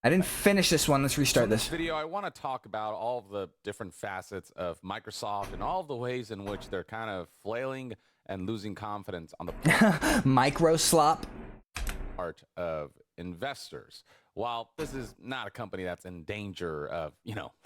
I didn't finish this one. Let's restart in this this. video, I want to talk about all of the different facets of Microsoft and all of the ways in which they're kind of flailing and losing confidence on the MICROSLOP. part of investors. While this is not a company that's in danger of,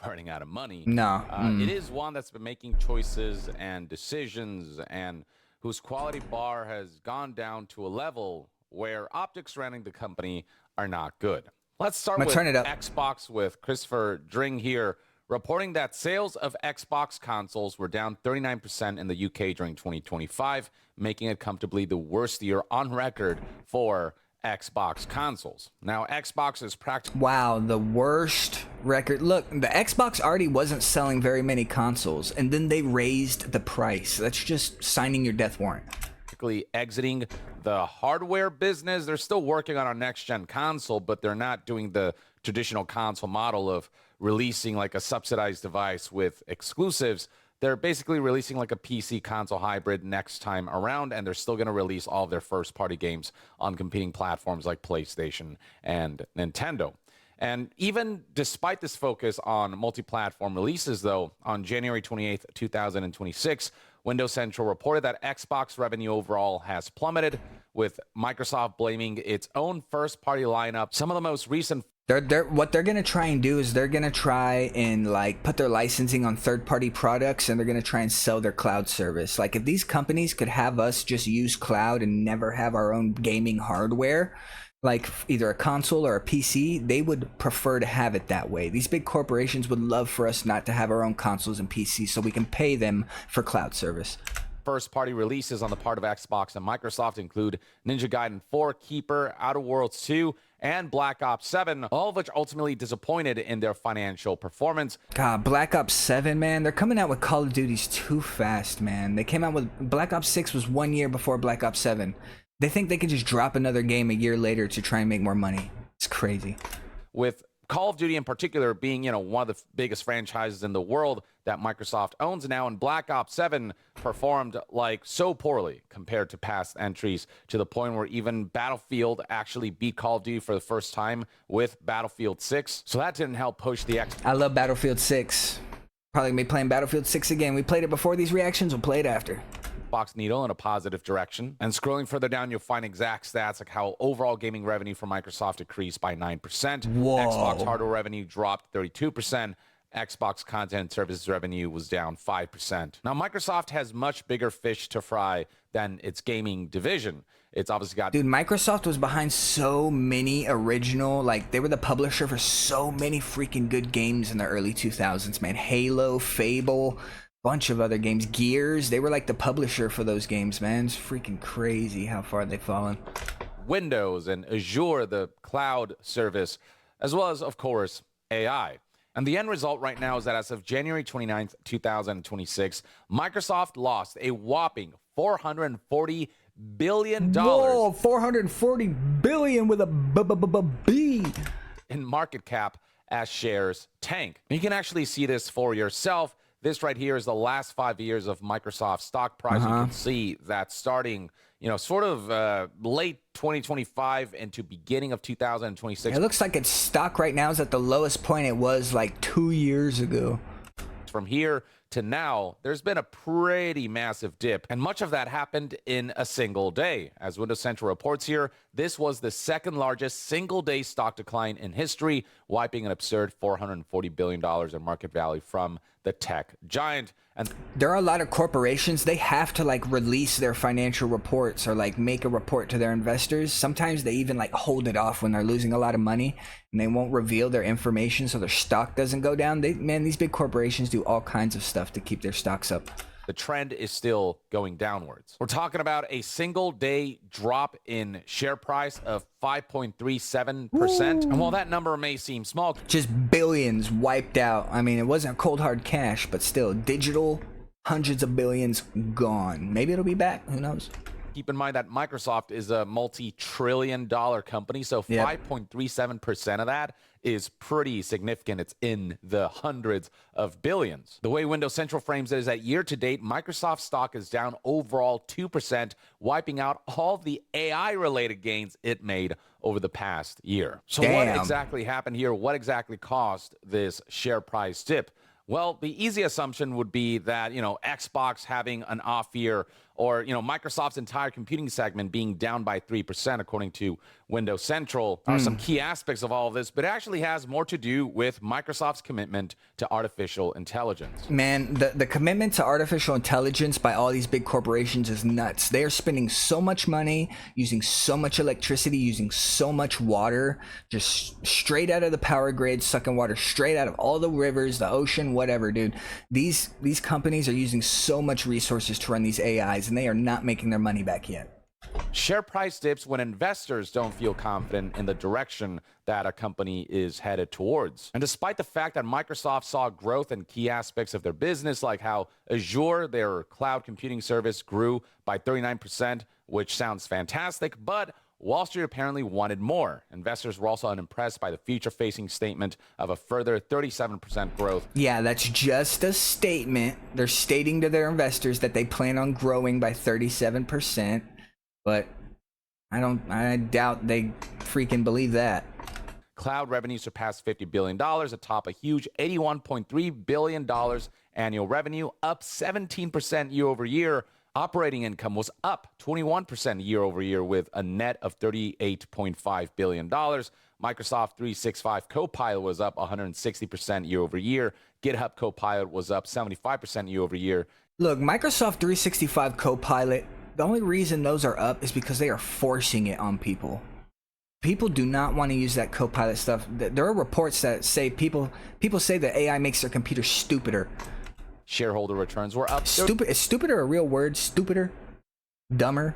running out of money, No. it is one that's been making choices and decisions and whose quality bar has gone down to a level where optics surrounding the company are not good. Let's start with Xbox with Christopher Dring here, reporting that sales of Xbox consoles were down 39% in the UK during 2025, making it comfortably the worst year on record for Xbox consoles. Now, Xbox is practically... Wow, the worst record. Look, the Xbox already wasn't selling very many consoles, and then they raised the price. That's just signing your death warrant. Exiting the hardware business. They're still working on a next-gen console, but they're not doing the traditional console model of releasing like a subsidized device with exclusives. They're basically releasing like a PC console hybrid next time around, and they're still going to release all of their first-party games on competing platforms like PlayStation and Nintendo. And even despite this focus on multi-platform releases, though, on January 28th, 2026, Windows Central reported that Xbox revenue overall has plummeted, with Microsoft blaming its own first-party lineup. Some of the most recent... What they're going to try and do is they're going to try and like put their licensing on third-party products, and they're going to try and sell their cloud service. Like if these companies could have us just use cloud and never have our own gaming hardware, like either a console or a PC, they would prefer to have it that way. These big corporations would love for us not to have our own consoles and PCs so we can pay them for cloud service. First-party releases on the part of Xbox and Microsoft include Ninja Gaiden 4, Keeper, Outer Worlds 2, and Black Ops 7, all of which ultimately disappointed in their financial performance. God, Black Ops 7, man, they're coming out with Call of Duties too fast, man. They came out with... Black Ops 6 was 1 year before Black Ops 7. They think they can just drop another game a year later to try and make more money. It's crazy. With Call of Duty in particular being, one of the biggest franchises in the world that Microsoft owns now, and Black Ops 7 performed like so poorly compared to past entries, to the point where even Battlefield actually beat Call of Duty for the first time with Battlefield 6. So that didn't help push the I love Battlefield 6. Probably gonna be playing Battlefield 6 again. We played it before these reactions, we'll play it after. Xbox needle in a positive direction. And scrolling further down, you'll find exact stats like how overall gaming revenue for Microsoft decreased by 9%. Whoa. Xbox hardware revenue dropped 32%. Xbox content and services revenue was down 5%. Now, Microsoft has much bigger fish to fry than its gaming division. It's obviously got... Dude, Microsoft was behind so many original, like, they were the publisher for so many freaking good games in the early 2000s, man. Halo, Fable, bunch of other games. Gears, they were like the publisher for those games, man. It's freaking crazy how far they've fallen. Windows and Azure, the cloud service, as well as, of course, AI. And the end result right now is that as of January 29th, 2026, Microsoft lost a whopping $440 billion. Whoa, 440 billion with a B in market cap as shares tank. You can actually see this for yourself. This right here is the last 5 years of Microsoft stock price. You can see that starting, sort of late 2025 into beginning of 2026. It looks like its stock right now is at the lowest point it was like 2 years ago. From here to now, there's been a pretty massive dip, and much of that happened in a single day. As Windows Central reports here, this was the second largest single-day stock decline in history, wiping an absurd $440 billion in market value from the tech giant. And there are a lot of corporations, they have to like release their financial reports or like make a report to their investors. Sometimes they even like hold it off when they're losing a lot of money, and they won't reveal their information so their stock doesn't go down. Man, these big corporations do all kinds of stuff to keep their stocks up. The trend is still going downwards. We're talking about a single day drop in share price of 5.37%. And while that number may seem small, just billions wiped out. I mean, it wasn't cold hard cash, but still digital, hundreds of billions gone. Maybe it'll be back. Who knows? Keep in mind that Microsoft is a multi-trillion-dollar company, so 5.37% of that is pretty significant. It's in the hundreds of billions. The way Windows Central frames it is that year-to-date, Microsoft stock is down overall 2%, wiping out all the AI-related gains it made over the past year. So Damn. what exactly happened here? What exactly caused this share price dip? Well, the easy assumption would be that, Xbox having an off year, or, Microsoft's entire computing segment being down by 3%, according to Windows Central, are some key aspects of all of this, but it actually has more to do with Microsoft's commitment to artificial intelligence. Man, the commitment to artificial intelligence by all these big corporations is nuts. They are spending so much money, using so much electricity, using so much water, just straight out of the power grid, sucking water straight out of all the rivers, the ocean, whatever, dude. These companies are using so much resources to run these AIs, and they are not making their money back yet. Share price dips when investors don't feel confident in the direction that a company is headed towards. And despite the fact that Microsoft saw growth in key aspects of their business, like how Azure, their cloud computing service, grew by 39%, which sounds fantastic, but Wall Street apparently wanted more. Investors were also unimpressed by the future-facing statement of a further 37% growth. Yeah, that's just a statement. They're stating to their investors that they plan on growing by 37%, but I doubt they freaking believe that. Cloud revenue surpassed $50 billion, atop a huge $81.3 billion annual revenue, up 17% year over year. Operating income was up 21% year over year with a net of $38.5 billion. Microsoft 365 Copilot was up 160% year over year. GitHub Copilot was up 75% year over year. Look, Microsoft 365 Copilot, the only reason those are up is because they are forcing it on people. People do not want to use that Copilot stuff. There are reports that say people say that AI makes their computer stupider. Shareholder returns were up. Stupid. Is stupider a real word? Stupider? Dumber?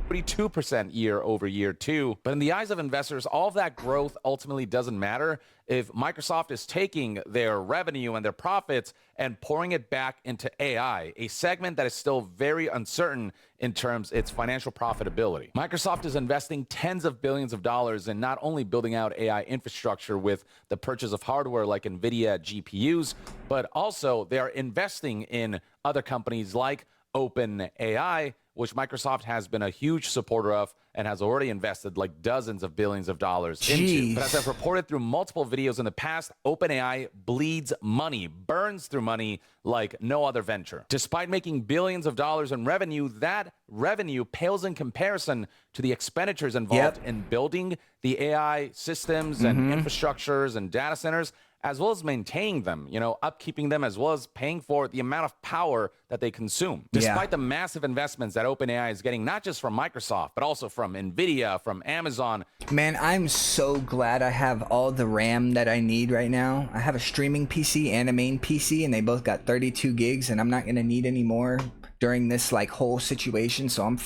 32% year over year too. But in the eyes of investors, all of that growth ultimately doesn't matter if Microsoft is taking their revenue and their profits and pouring it back into AI, a segment that is still very uncertain in terms of its financial profitability. Microsoft is investing tens of billions of dollars in not only building out AI infrastructure with the purchase of hardware like NVIDIA GPUs, but also they are investing in other companies like OpenAI, which Microsoft has been a huge supporter of and has already invested like dozens of billions of dollars into. But as I've reported through multiple videos in the past, OpenAI bleeds money, burns through money like no other venture. Despite making billions of dollars in revenue, that revenue pales in comparison to the expenditures involved in building the AI systems and infrastructures and data centers, as well as maintaining them, upkeeping them, as well as paying for the amount of power that they consume. Despite the massive investments that OpenAI is getting, not just from Microsoft, but also from NVIDIA, from Amazon. Man, I'm so glad I have all the RAM that I need right now. I have a streaming PC and a main PC, and they both got 32 gigs, and I'm not going to need any more during this whole situation. So I'm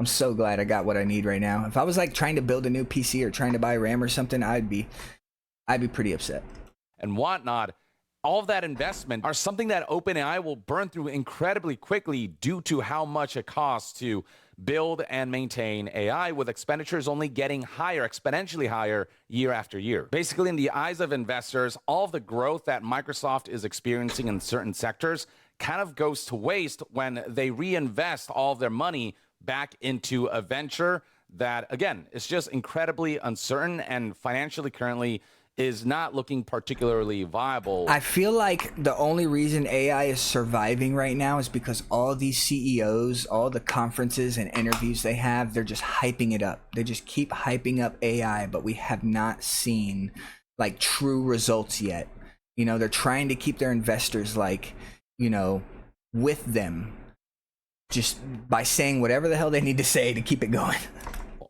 so glad I got what I need right now. If I was trying to build a new PC or trying to buy RAM or something, I'd be pretty upset. And whatnot, all of that investment are something that OpenAI will burn through incredibly quickly due to how much it costs to build and maintain AI, with expenditures only getting higher, exponentially higher year after year. Basically, in the eyes of investors, all of the growth that Microsoft is experiencing in certain sectors kind of goes to waste when they reinvest all of their money back into a venture that, again, is just incredibly uncertain and financially currently is not looking particularly viable. I feel like the only reason AI is surviving right now is because all these CEOs, all the conferences and interviews they have, they're just hyping it up. They just keep hyping up AI, but we have not seen true results yet. They're trying to keep their investors with them just by saying whatever the hell they need to say to keep it going.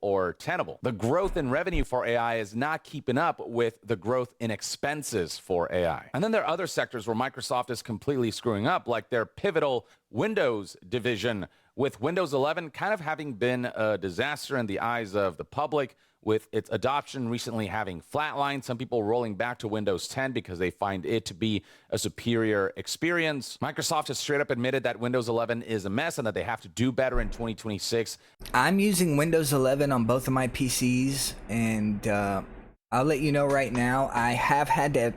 Or tenable. The growth in revenue for AI is not keeping up with the growth in expenses for AI. And then there are other sectors where Microsoft is completely screwing up, like their pivotal Windows division, with Windows 11 kind of having been a disaster in the eyes of the public, with its adoption recently having flatlined, some people rolling back to Windows 10 because they find it to be a superior experience. Microsoft has straight up admitted that Windows 11 is a mess and that they have to do better in 2026. I'm using Windows 11 on both of my PCs, and I'll let you know right now, I have had to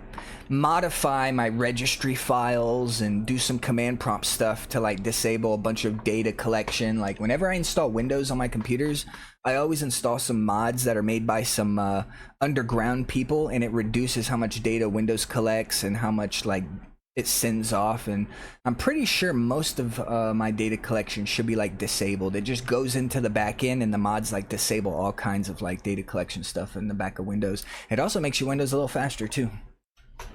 modify my registry files and do some command prompt stuff to like disable a bunch of data collection. Like whenever I install Windows on my computers, I always install some mods that are made by some underground people, and it reduces how much data Windows collects and how much like it sends off. And I'm pretty sure most of my data collection should be like disabled. It just goes into the back end, and the mods like disable all kinds of like data collection stuff in the back of Windows. It also makes your Windows a little faster too.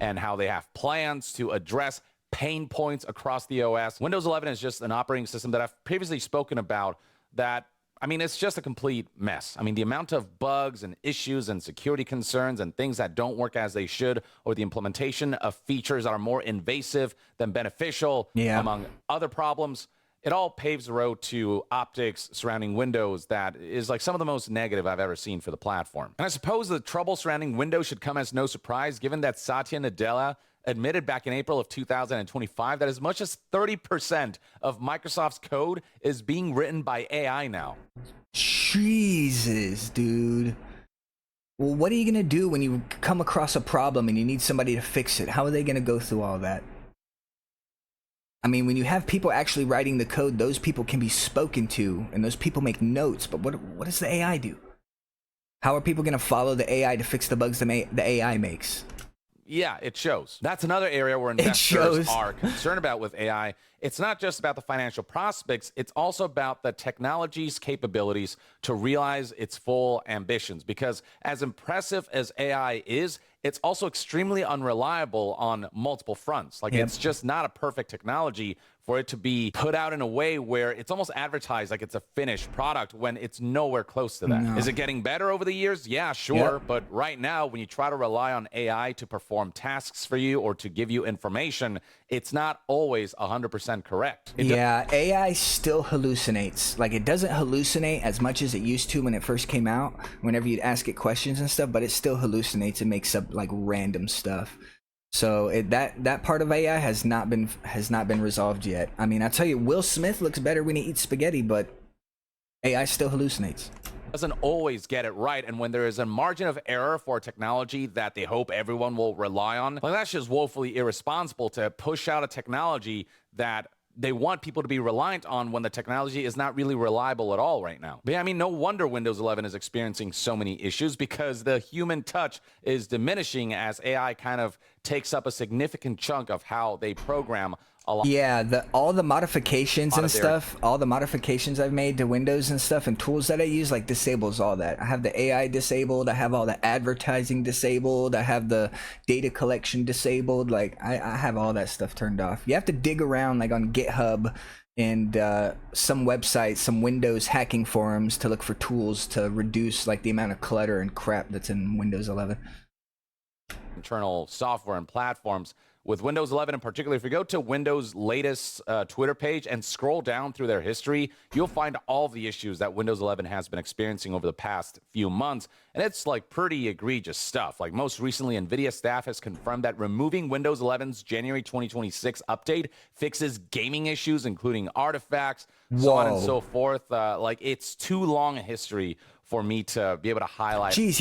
And how they have plans to address pain points across the OS. Windows 11 is just an operating system that I've previously spoken about that, I mean, it's just a complete mess. I mean, the amount of bugs and issues and security concerns and things that don't work as they should, or the implementation of features that are more invasive than beneficial, among other problems, it all paves the road to optics surrounding Windows that is like some of the most negative I've ever seen for the platform. And I suppose the trouble surrounding Windows should come as no surprise, given that Satya Nadella admitted back in April of 2025 that as much as 30% of Microsoft's code is being written by AI now. Jesus, dude. Well, what are you gonna do when you come across a problem and you need somebody to fix it? How are they gonna go through all that? I mean, when you have people actually writing the code, those people can be spoken to, and those people make notes, but what does the AI do? How are people gonna follow the AI to fix the bugs the AI makes? Yeah, it shows. That's another area where investors are concerned about with AI. It's not just about the financial prospects. It's also about the technology's capabilities to realize its full ambitions. Because as impressive as AI is, it's also extremely unreliable on multiple fronts. Like, it's just not a perfect technology for it to be put out in a way where it's almost advertised like it's a finished product when it's nowhere close to that. Is it getting better over the years? Yeah, sure. But right now, when you try to rely on AI to perform tasks for you or to give you information, it's not always 100% correct. AI still hallucinates. Like, it doesn't hallucinate as much as it used to when it first came out, whenever you'd ask it questions and stuff, but it still hallucinates and makes up like random stuff. So that part of AI has not been resolved yet. I mean, I tell you, Will Smith looks better when he eats spaghetti, but AI still hallucinates. Doesn't always get it right, and when there is a margin of error for a technology that they hope everyone will rely on, like, that's just woefully irresponsible to push out a technology that they want people to be reliant on when the technology is not really reliable at all right now. But yeah, I mean, no wonder Windows 11 is experiencing so many issues, because the human touch is diminishing as AI kind of takes up a significant chunk of how they program a lot. Yeah, all the modifications and stuff, all the modifications I've made to Windows and stuff and tools that I use, like, disables all that. I have the AI disabled, I have all the advertising disabled, I have the data collection disabled. Like, I have all that stuff turned off. You have to dig around like on GitHub and some websites, some Windows hacking forums to look for tools to reduce like the amount of clutter and crap that's in Windows 11. Internal software and platforms. With Windows 11 in particular, if you go to Windows' latest Twitter page and scroll down through their history, you'll find all the issues that Windows 11 has been experiencing over the past few months. And it's like pretty egregious stuff. Like, most recently, NVIDIA staff has confirmed that removing Windows 11's January 2026 update fixes gaming issues, including artifacts, so on and so forth. Like, it's too long a history for me to be able to highlight. Jeez,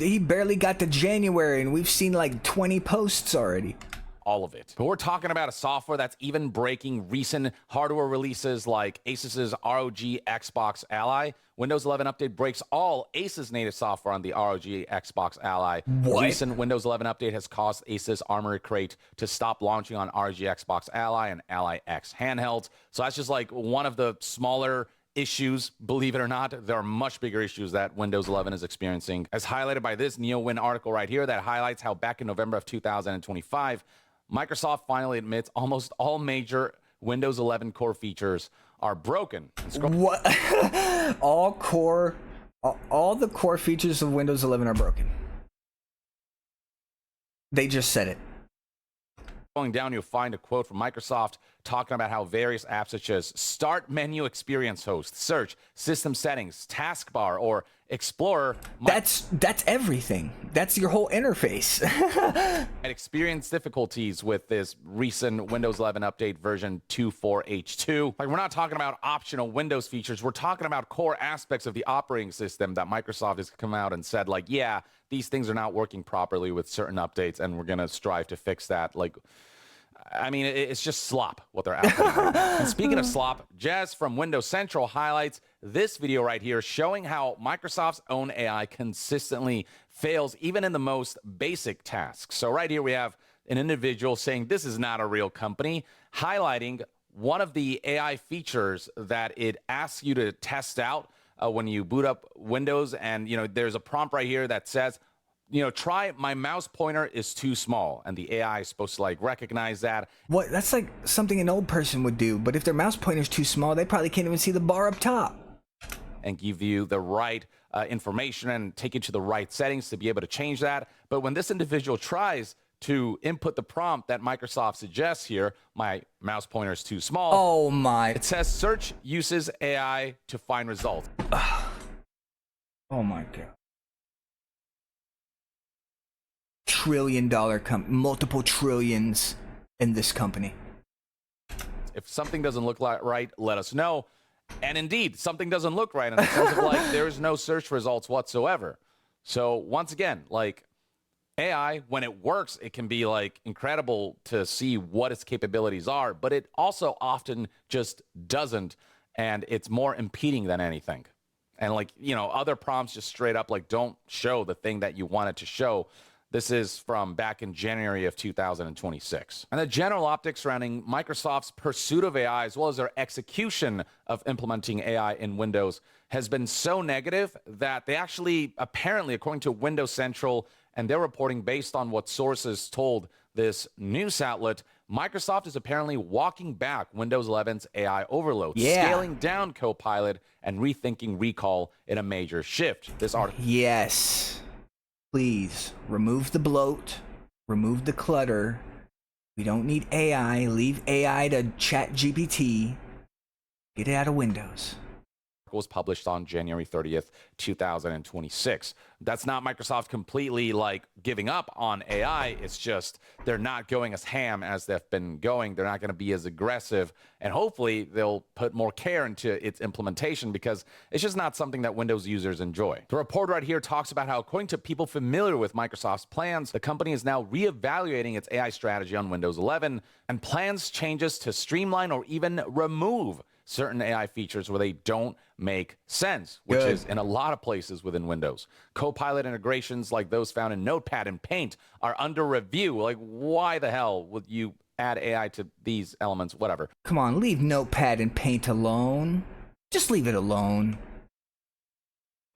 he barely got to January and we've seen like 20 posts already. All of it. But we're talking about a software that's even breaking recent hardware releases like Asus's ROG Xbox Ally. Windows 11 update breaks all Asus native software on the ROG Xbox Ally. What? A recent Windows 11 update has caused Asus Armory Crate to stop launching on ROG Xbox Ally and Ally X handhelds. So that's just like one of the smaller issues. Believe it or not, there are much bigger issues that Windows 11 is experiencing, as highlighted by this NeoWin article right here that highlights how back in November of 2025, Microsoft finally admits almost all major Windows 11 core features are broken. What? all the core features of Windows 11 are broken. They just said it. Going down, you'll find a quote from Microsoft talking about how various apps such as Start Menu Experience Host, Search, System Settings, Taskbar, or Explorer That's everything. That's your whole interface. might experience difficulties with this recent Windows 11 update version 2.4H2. Like, we're not talking about optional Windows features. We're talking about core aspects of the operating system that Microsoft has come out and said, like, yeah, these things are not working properly with certain updates, and we're going to strive to fix that. Like, I mean, it's just slop what they're outputting. And speaking of slop, Jez from Windows Central highlights this video right here showing how Microsoft's own AI consistently fails even in the most basic tasks. So right here we have an individual saying this is not a real company, highlighting one of the AI features that it asks you to test out when you boot up Windows. And, there's a prompt right here that says, try my mouse pointer is too small, and the AI is supposed to like recognize that. What? That's like something an old person would do, but if their mouse pointer's too small, they probably can't even see the bar up top. And give you the right information and take you to the right settings to be able to change that. But when this individual tries to input the prompt that Microsoft suggests here, my mouse pointer is too small. Oh my. It says search uses AI to find results. Oh my God. Trillion-dollar multiple trillions in this company. If something doesn't look right, let us know. And indeed, something doesn't look right in the sense of like there's no search results whatsoever. So once again, like AI, when it works, it can be like incredible to see what its capabilities are, but it also often just doesn't, and it's more impeding than anything. And like, other prompts just straight up like don't show the thing that you want it to show. This is from back in January of 2026. And the general optics surrounding Microsoft's pursuit of AI, as well as their execution of implementing AI in Windows, has been so negative that they actually, apparently, according to Windows Central, and their reporting based on what sources told this news outlet, Microsoft is apparently walking back Windows 11's AI overload, scaling down Copilot, and rethinking Recall in a major shift. This article. Yes. Please remove the bloat, remove the clutter. We don't need AI. Leave AI to ChatGPT. Get it out of Windows. Was published on January 30th, 2026. That's not Microsoft completely like giving up on AI. It's just they're not going as ham as they've been going. They're not going to be as aggressive, and hopefully they'll put more care into its implementation because it's just not something that Windows users enjoy. The report right here talks about how, according to people familiar with Microsoft's plans, the company is now reevaluating its AI strategy on Windows 11 and plans changes to streamline or even remove certain AI features where they don't make sense, which is in a lot of places within Windows. Copilot integrations like those found in Notepad and Paint are under review. Like, why the hell would you add AI to these elements? Whatever. Come on, leave Notepad and Paint alone. Just leave it alone.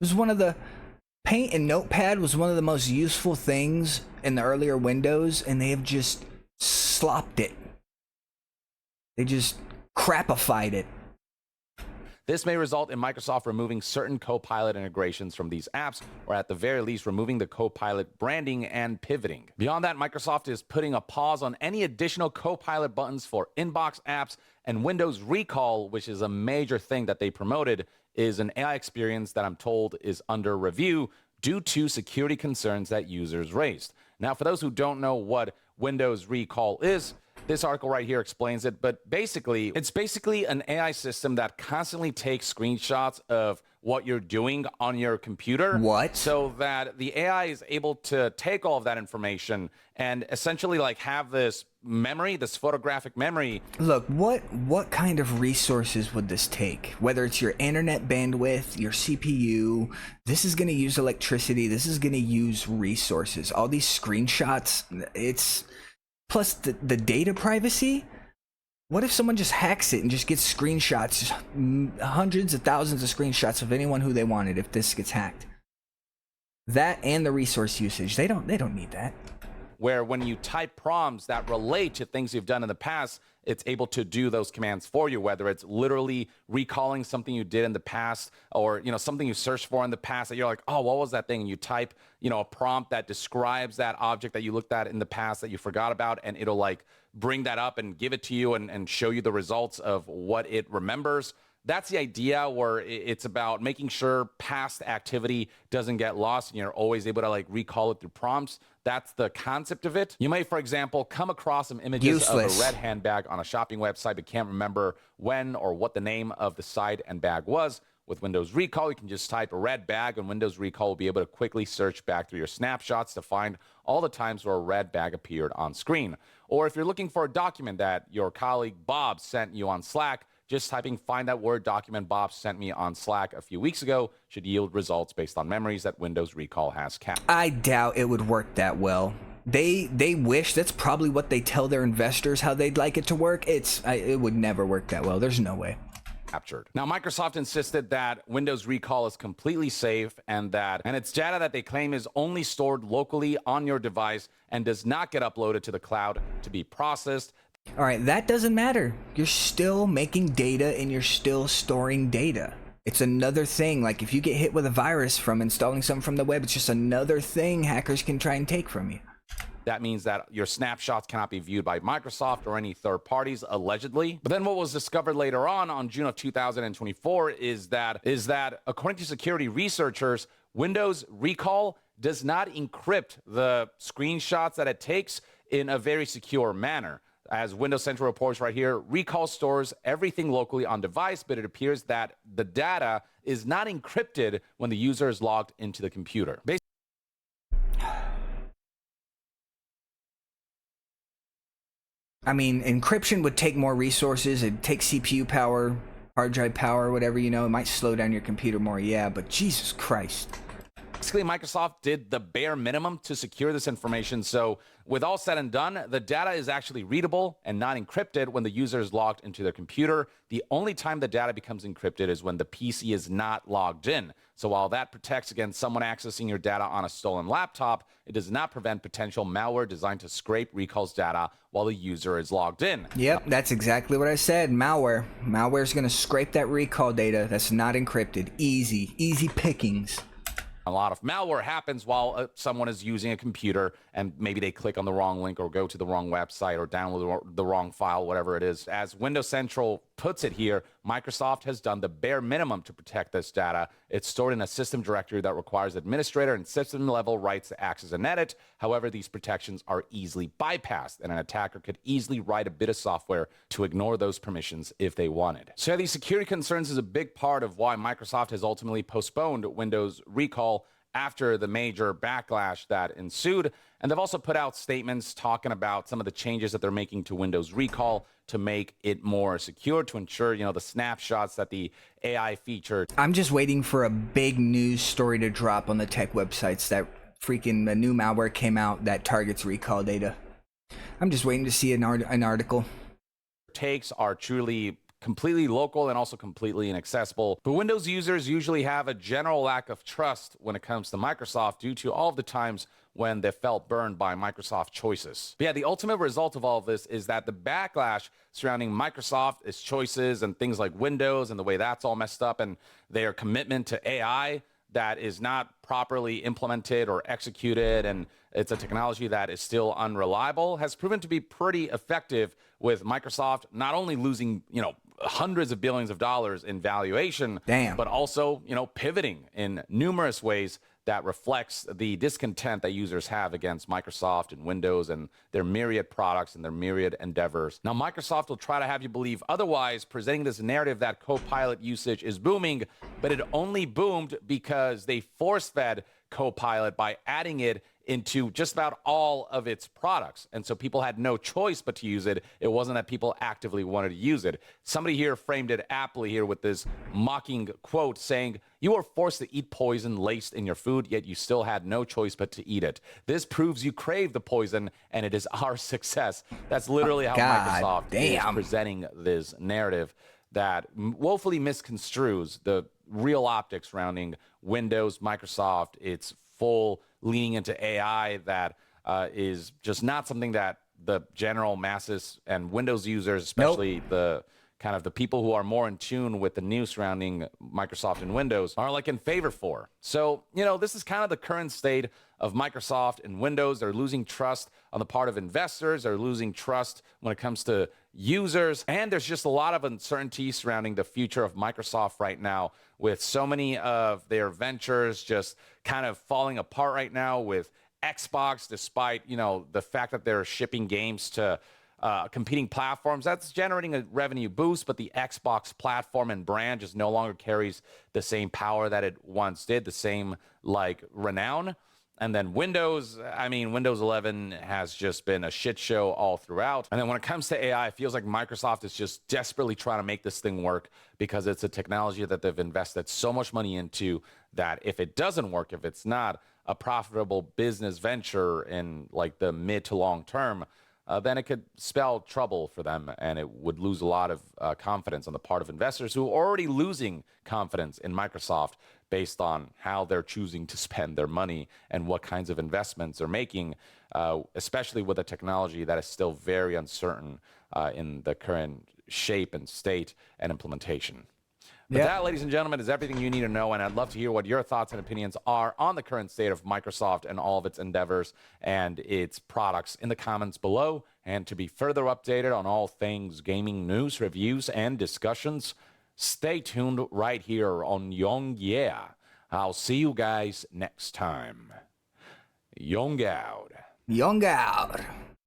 It was one of the... Paint and Notepad was one of the most useful things in the earlier Windows, and they have just slopped it. They just crapified it. This may result in Microsoft removing certain Copilot integrations from these apps, or at the very least, removing the Copilot branding and pivoting. Beyond that, Microsoft is putting a pause on any additional Copilot buttons for inbox apps, and Windows Recall, which is a major thing that they promoted, is an AI experience that I'm told is under review due to security concerns that users raised. Now, for those who don't know what Windows Recall is, this article right here explains it, but basically, it's basically an AI system that constantly takes screenshots of what you're doing on your computer. What? So that the AI is able to take all of that information and essentially like have this memory, this photographic memory. Look, what kind of resources would this take? Whether it's your internet bandwidth, your CPU, this is going to use electricity, this is going to use resources. All these screenshots, it's... Plus the data privacy. What if someone just hacks it and just gets screenshots, hundreds of thousands of screenshots of anyone who they wanted if this gets hacked? That and the resource usage, they don't need that. Where when you type prompts that relate to things you've done in the past, it's able to do those commands for you, whether it's literally recalling something you did in the past or, something you searched for in the past that you're like, oh, what was that thing? And you type, a prompt that describes that object that you looked at in the past that you forgot about, and it'll like bring that up and give it to you and show you the results of what it remembers. That's the idea, where it's about making sure past activity doesn't get lost and you're always able to like recall it through prompts. That's the concept of it. You may, for example, come across some images of a red handbag on a shopping website but can't remember when or what the name of the site and bag was. With Windows Recall, you can just type a red bag, and Windows Recall will be able to quickly search back through your snapshots to find all the times where a red bag appeared on screen. Or if you're looking for a document that your colleague Bob sent you on Slack, just typing find that Word document Bob sent me on Slack a few weeks ago should yield results based on memories that Windows Recall has kept. I doubt it would work that well. They wish, that's probably what they tell their investors how they'd like it to work. It would never work that well. There's no way. Captured. Now, Microsoft insisted that Windows Recall is completely safe and its data that they claim is only stored locally on your device and does not get uploaded to the cloud to be processed. All right, that doesn't matter. You're still making data and you're still storing data. It's another thing. Like if you get hit with a virus from installing something from the web, it's just another thing hackers can try and take from you. That means that your snapshots cannot be viewed by Microsoft or any third parties, allegedly. But then what was discovered later on June of 2024 is that according to security researchers, Windows Recall does not encrypt the screenshots that it takes in a very secure manner. As Windows Central reports right here, Recall stores everything locally on device, but it appears that the data is not encrypted when the user is logged into the computer. I mean, encryption would take more resources. It'd take CPU power, hard drive power, whatever, you know. It might slow down your computer more, yeah, but Jesus Christ. Basically, Microsoft did the bare minimum to secure this information. So with all said and done, the data is actually readable and not encrypted when the user is logged into their computer. The only time the data becomes encrypted is when the PC is not logged in. So while that protects against someone accessing your data on a stolen laptop, it does not prevent potential malware designed to scrape Recall's data while the user is logged in. Yep, that's exactly what I said. Malware. Malware's going to scrape that Recall data that's not encrypted. Easy pickings. A lot of malware happens while someone is using a computer and maybe they click on the wrong link or go to the wrong website or download the wrong file, whatever it is. As Windows Central puts it here, Microsoft has done the bare minimum to protect this data. It's stored in a system directory that requires administrator and system level rights to access and edit. However, these protections are easily bypassed, and an attacker could easily write a bit of software to ignore those permissions if they wanted. So these security concerns is a big part of why Microsoft has ultimately postponed Windows Recall after the major backlash that ensued. And they've also put out statements talking about some of the changes that they're making to Windows Recall to make it more secure, to ensure, the snapshots that the AI feature. I'm just waiting for a big news story to drop on the tech websites that freaking the new malware came out that targets Recall data. I'm just waiting to see an article. Takes are truly completely local and also completely inaccessible. But Windows users usually have a general lack of trust when it comes to Microsoft due to all of the times when they felt burned by Microsoft choices. But yeah, the ultimate result of all of this is that the backlash surrounding Microsoft, its choices and things like Windows and the way that's all messed up and their commitment to AI that is not properly implemented or executed, and it's a technology that is still unreliable, has proven to be pretty effective, with Microsoft not only losing, hundreds of billions of dollars in valuation, but also, pivoting in numerous ways that reflects the discontent that users have against Microsoft and Windows and their myriad products and their myriad endeavors. Now, Microsoft will try to have you believe otherwise, presenting this narrative that Copilot usage is booming, but it only boomed because they force-fed Copilot by adding it into just about all of its products. And so people had no choice but to use it. It wasn't that people actively wanted to use it. Somebody here framed it aptly here with this mocking quote saying, "You were forced to eat poison laced in your food, yet you still had no choice but to eat it. This proves you crave the poison, and it is our success." That's literally how Microsoft is presenting this narrative that woefully misconstrues the real optics surrounding Windows, Microsoft, its full leaning into AI that is just not something that the general masses and Windows users, especially the kind of the people who are more in tune with the news surrounding Microsoft and Windows, are like in favor for. So, this is kind of the current state of Microsoft and Windows. They're losing trust on the part of investors. They're losing trust when it comes to, users. And there's just a lot of uncertainty surrounding the future of Microsoft right now, with so many of their ventures just kind of falling apart right now, with Xbox, despite, the fact that they're shipping games to competing platforms. That's generating a revenue boost, but the Xbox platform and brand just no longer carries the same power that it once did, the same renown. And then Windows 11 has just been a shit show all throughout. And then when it comes to AI, it feels like Microsoft is just desperately trying to make this thing work, because it's a technology that they've invested so much money into that if it doesn't work, if it's not a profitable business venture in the mid to long term, then it could spell trouble for them, and it would lose a lot of confidence on the part of investors who are already losing confidence in Microsoft based on how they're choosing to spend their money and what kinds of investments they're making, especially with a technology that is still very uncertain in the current shape and state and implementation. But that, ladies and gentlemen, is everything you need to know, and I'd love to hear what your thoughts and opinions are on the current state of Microsoft and all of its endeavors and its products in the comments below. And to be further updated on all things gaming news, reviews, and discussions, stay tuned right here on YongYea. I'll see you guys next time. Yong out. Young out.